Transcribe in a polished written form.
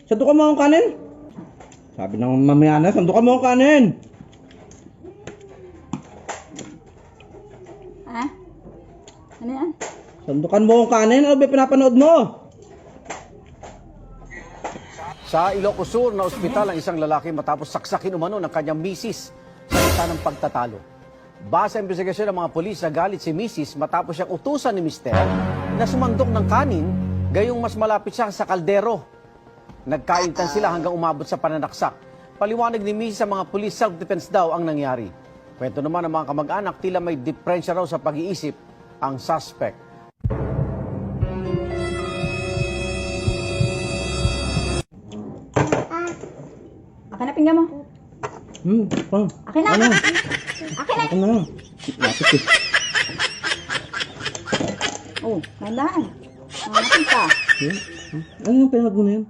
Sandukan mo ang kanin. Sabi ng mamaya na, sandukan mo ang kanin. Ha? Ano yan? Sandukan mo ang kanin. Ano ba pinapanood mo? Sa Ilocos Sur na ospital ang isang lalaki matapos saksakin umano ng kanyang misis sa isa ng pagtatalo. Base sa investigasyon ng mga pulis, nagalit si misis matapos siyang utusan ni mister na sumandok ng kanin gayong mas malapit siya sa kaldero. Nagkaintan sila hanggang umabot sa pananaksak. Paliwanag ni misis sa mga pulis, self-defense daw ang nangyari. Kwento naman ng mga kamag-anak, tila may diferensya raw sa pag-iisip ang suspect. Akin na pinggan mo. Akin na. Ano? Akin na. Akin na. Lapit eh. Oh, mandaan. Akin ka. Ano yung pinag mo na yun?